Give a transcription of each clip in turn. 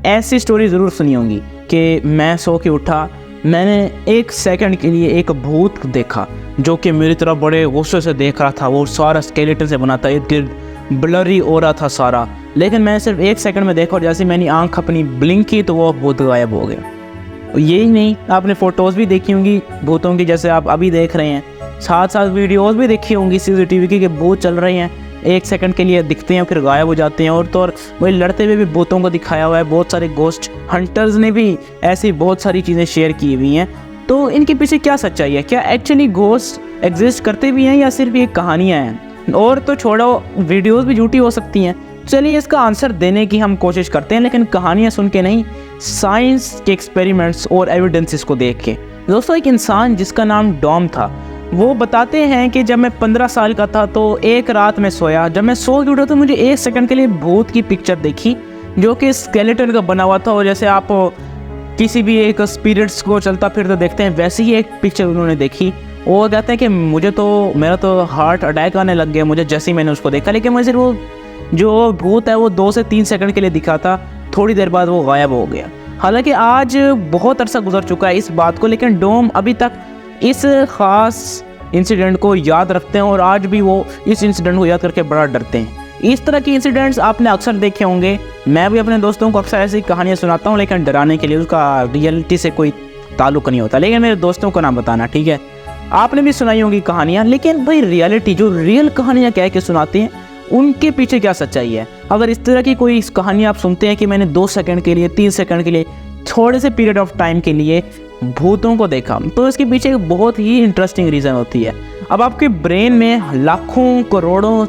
ऐसी स्टोरी ज़रूर सुनी होंगी कि मैं सो के उठा, मैंने 1 सेकंड के लिए एक भूत देखा जो कि मेरी तरफ बड़े गुस्से से देख रहा था। वो सारा स्केलेटन से बना था, इर्द-गिर्द ब्लरी हो रहा था सारा, लेकिन मैंने सिर्फ 1 सेकंड में देखा और जैसे मैंने आँख अपनी ब्लिंक की तो वो भूत गायब हो गया। यही नहीं, आपने फ़ोटोज़ भी देखी होंगी भूतों की, जैसे आप अभी देख रहे हैं, साथ साथ वीडियोज़ भी देखी होंगी CCTV की कि भूत चल रहे हैं, 1 सेकंड के लिए दिखते हैं फिर गायब हो जाते हैं। और तो और वही लड़ते हुए भी भूतों को दिखाया हुआ है। बहुत सारे गोस्ट हंटर्स ने भी ऐसी बहुत सारी चीज़ें शेयर की हुई हैं। तो इनके पीछे क्या सच्चाई है? क्या एक्चुअली गोस्ट एग्जिस्ट करते भी हैं या सिर्फ ये कहानियाँ हैं? और तो छोड़ो, वीडियोज़ भी झूठी हो सकती हैं। चलिए इसका आंसर देने की हम कोशिश करते हैं, लेकिन कहानियाँ सुन के नहीं, साइंस के एक्सपेरिमेंट्स और एविडेंसेस को देख के। दोस्तों, एक इंसान जिसका नाम डॉम था, वो बताते हैं कि जब मैं 15 साल का था तो एक रात में सोया, जब मैं सो के उठा तो मुझे 1 सेकंड के लिए भूत की पिक्चर देखी जो कि स्केलेटन का बना हुआ था। और जैसे आप किसी भी एक स्पिरिट्स को चलता फिरता देखते हैं, वैसे ही एक पिक्चर उन्होंने देखी। वो कहते हैं कि मेरा तो हार्ट अटैक आने लग गया मुझे जैसे ही मैंने उसको देखा। लेकिन मुझे वो जो भूत है वो 2 से 3 सेकंड के लिए दिखा था, थोड़ी देर बाद वो गायब हो गया। हालांकि आज बहुत अरसा गुजर चुका है इस बात को, लेकिन डोम अभी तक इस ख़ास इंसिडेंट को याद रखते हैं और आज भी वो इस इंसिडेंट को याद करके बड़ा डरते हैं। इस तरह के इंसिडेंट्स आपने अक्सर देखे होंगे। मैं भी अपने दोस्तों को अक्सर ऐसी कहानियाँ सुनाता हूँ, लेकिन डराने के लिए, उसका रियलिटी से कोई ताल्लुक नहीं होता। लेकिन मेरे दोस्तों को ना बताना, ठीक है? आपने भी सुनाई होंगी कहानियाँ, लेकिन भाई रियलिटी, जो रियल कहानियाँ कह के सुनाते हैं, उनके पीछे क्या सच्चाई है? अगर इस तरह की कोई कहानी आप सुनते हैं कि मैंने 2 सेकंड के लिए, 3 सेकंड के लिए, थोड़े से पीरियड ऑफ टाइम के लिए भूतों को देखा, तो इसके पीछे एक बहुत ही इंटरेस्टिंग रीज़न होती है। अब आपके ब्रेन में लाखों करोड़ों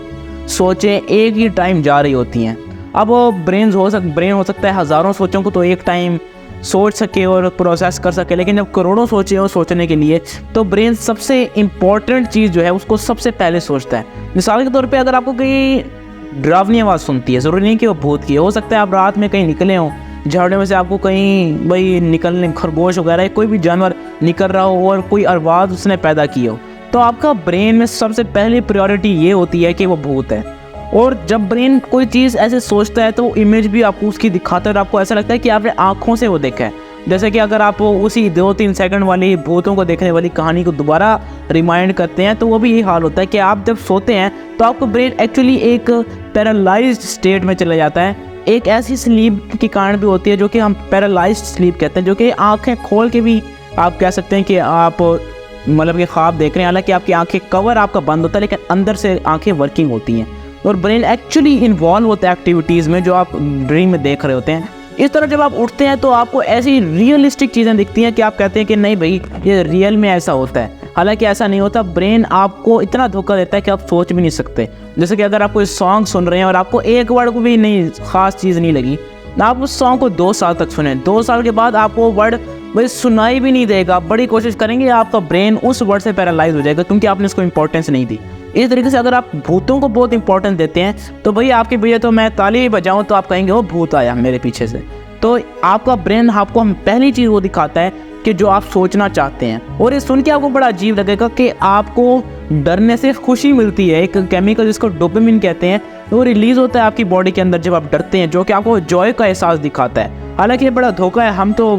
सोचें एक ही टाइम जा रही होती हैं। अब वो ब्रेन हो सकता है हज़ारों सोचों को तो एक टाइम सोच सके और प्रोसेस कर सके, लेकिन जब करोड़ों सोचें हो सोचने के लिए, तो ब्रेन सबसे इम्पॉर्टेंट चीज़ जो है उसको सबसे पहले सोचता है। मिसाल के तौर पे अगर आपको कहीं डरावनी आवाज़ सुनती है, ज़रूरी नहीं कि वो भूत की हो सकता है आप रात में कहीं निकले हों, झाड़ियों में से आपको कहीं भाई निकलने, खरगोश वगैरह कोई भी जानवर निकल रहा हो और कोई आवाज़ उसने पैदा की हो, तो आपका ब्रेन में सबसे पहली प्रायोरिटी ये होती है कि वो भूत है। और जब ब्रेन कोई चीज़ ऐसे सोचता है तो इमेज भी आपको उसकी दिखाता है और आपको ऐसा लगता है कि आपने आँखों से वो देखा है। जैसे कि अगर आप उसी 2-3 सेकंड वाली भूतों को देखने वाली कहानी को दोबारा रिमाइंड करते हैं, तो वो भी यही हाल होता है कि आप जब सोते हैं तो आपको ब्रेन एक्चुअली एक पैरालाइज्ड स्टेट में चला जाता है। एक ऐसी स्लीप की कारण भी होती है जो कि हम पैरालाइज्ड स्लीप कहते हैं, जो कि आँखें खोल के भी आप कह सकते हैं कि आप मतलब कि ख्वाब देख रहे हैं। हालांकि आपकी आंखें कवर आपका बंद होता है, लेकिन अंदर से आंखें वर्किंग होती हैं और ब्रेन एक्चुअली इन्वॉल्व होता है एक्टिविटीज़ में जो आप ड्रीम में देख रहे होते हैं। इस तरह जब आप उठते हैं तो आपको ऐसी रियलिस्टिक चीज़ें दिखती हैं कि आप कहते हैं कि नहीं भाई ये रियल में ऐसा होता है। हालांकि ऐसा नहीं होता, ब्रेन आपको इतना धोखा देता है कि आप सोच भी नहीं सकते। जैसे कि अगर आप कोई सॉन्ग सुन रहे हैं और आपको एक वर्ड को भी नहीं ख़ास चीज़ नहीं लगी, आप उस सॉन्ग को 2 साल तक सुने, 2 साल के बाद आपको वो वर्ड भाई सुनाई भी नहीं देगा, बड़ी कोशिश करेंगे, आपका ब्रेन उस वर्ड से पैरालाइज हो जाएगा क्योंकि आपने इसको इंपॉर्टेंस नहीं दी। इस तरीके से अगर आप भूतों को बहुत इंपॉर्टेंस देते हैं तो भाई आपके भैया तो मैं ताली बजाऊं तो आप कहेंगे वो भूत आया मेरे पीछे से। तो आपका ब्रेन आपको हम पहली चीज़ वो दिखाता है कि जो आप सोचना चाहते हैं। और ये सुन के आपको बड़ा अजीब लगेगा कि आपको डरने से खुशी मिलती है। एक केमिकल जिसको डोपामिन कहते हैं वो रिलीज़ होता है आपकी बॉडी के अंदर जब आप डरते हैं, जो कि आपको जॉय का एहसास दिखाता है। हालांकि ये बड़ा धोखा है, हम तो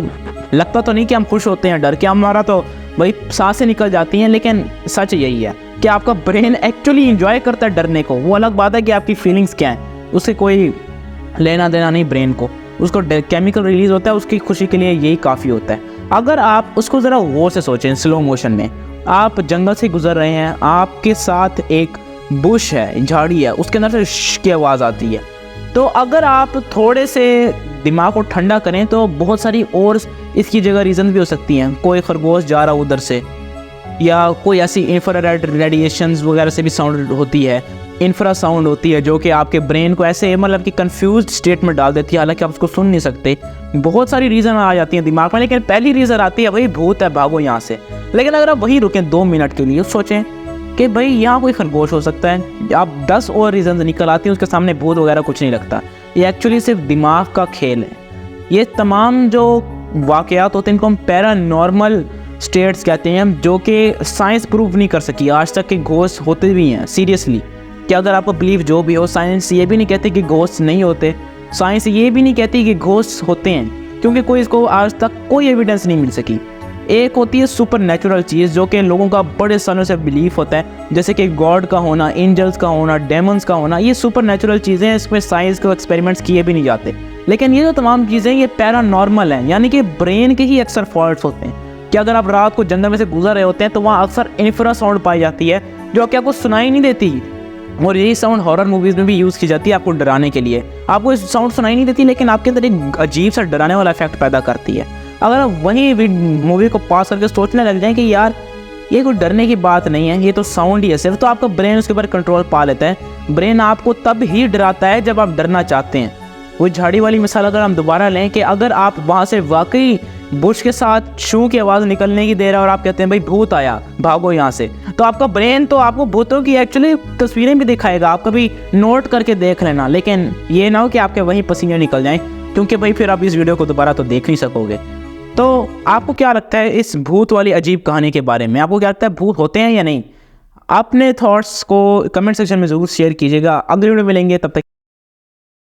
लगता तो नहीं कि हम खुश होते हैं डर के, हमारा तो भाई सांसें निकल जाती हैं, लेकिन सच यही है कि आपका ब्रेन एक्चुअली इंजॉय करता है डरने को। वो अलग बात है कि आपकी फीलिंग्स क्या हैं, उससे कोई लेना देना नहीं ब्रेन को, उसको केमिकल रिलीज़ होता है, उसकी खुशी के लिए यही काफ़ी होता है। अगर आप उसको ज़रा गौर से सोचें, स्लो मोशन में आप जंगल से गुजर रहे हैं, आपके साथ एक बुश है, झाड़ी है, उसके अंदर से श की आवाज़ आती है, तो अगर आप थोड़े से दिमाग को ठंडा करें तो बहुत सारी और इसकी जगह रीज़न भी हो सकती हैं। कोई खरगोश जा रहा उधर से, या कोई ऐसी इंफ्रारेड रेडिएशंस वगैरह से भी साउंड होती है, इंफ्रा साउंड होती है, जो कि आपके ब्रेन को ऐसे मतलब कि कंफ्यूज्ड स्टेट में डाल देती है, हालांकि आप उसको सुन नहीं सकते। बहुत सारी रीज़न आ जाती हैं दिमाग में, लेकिन पहली रीज़न आती है भाई भूत है, भागो यहाँ से। लेकिन अगर आप वहीं रुकें 2 मिनट के लिए, सोचें कि भाई यहाँ कोई खरगोश हो सकता है, आप 10 और रीज़न निकल आती हैं, उसके सामने भूत वगैरह कुछ नहीं लगता। ये एक्चुअली सिर्फ दिमाग का खेल है। ये तमाम जो वाक़यात होते हैं इनको हम पैरानॉर्मल स्टेट्स कहते हैं, जो कि साइंस प्रूव नहीं कर सकी आज तक कि घोस्ट होते भी हैं। सीरियसली कि अगर आपको बिलीव जो भी हो, साइंस ये भी नहीं कहते कि घोस्ट नहीं होते। साइंस ये भी नहीं कहती कि घोस्ट होते हैं, क्योंकि कोई इसको आज तक कोई एविडेंस नहीं मिल सकी। एक होती है सुपर नेचुरल चीज़ जो कि लोगों का बड़े सालों से बिलीफ होता है, जैसे कि गॉड का होना, एंजल्स का होना, डेमन्स का होना। ये सुपर नेचुरल चीज़ें हैं, इसमें साइंस के एक्सपेरिमेंट्स किए भी नहीं जाते। लेकिन ये जो तमाम चीज़ें ये पैरानॉर्मल हैं, यानी कि ब्रेन के ही अक्सर फॉल्ट्स होते हैं कि अगर आप रात को जंगल में से गुजर रहे होते हैं तो वहाँ अक्सर इंफ्रासाउंड पाई जाती है जो कि आपको सुनाई नहीं देती, और यही साउंड हॉरर मूवीज़ में भी यूज़ की जाती है आपको डराने के लिए। आपको इस साउंड सुनाई नहीं देती, लेकिन आपके अंदर एक अजीब सा डराने वाला इफेक्ट पैदा करती है। अगर आप वहीं मूवी को पास करके सोचने लग जाएं कि यार ये कोई डरने की बात नहीं है, ये तो साउंड ही है सिर्फ, तो आपका ब्रेन उसके ऊपर कंट्रोल पा लेता है। ब्रेन आपको तब ही डराता है जब आप डरना चाहते हैं। वो झाड़ी वाली मिसाल अगर हम दोबारा लें कि अगर आप वहाँ से वाकई बुश के साथ शू की आवाज़ निकलने की देर है और आप कहते हैं भाई भूत आया, भागो यहाँ से, तो आपका ब्रेन तो आपको भूतों की एक्चुअली तस्वीरें भी दिखाएगा, आप कभी नोट करके देख लेना। लेकिन ये ना हो कि आपके वहीं पसीने निकल जाएं, क्योंकि भाई फिर आप इस वीडियो को दोबारा तो देख नहीं सकोगे। तो आपको क्या लगता है इस भूत वाली अजीब कहानी के बारे में? आपको क्या लगता है भूत होते हैं या नहीं? अपने थॉट्स को कमेंट सेक्शन में ज़रूर शेयर कीजिएगा। अगले वीडियो में मिलेंगे, तब तक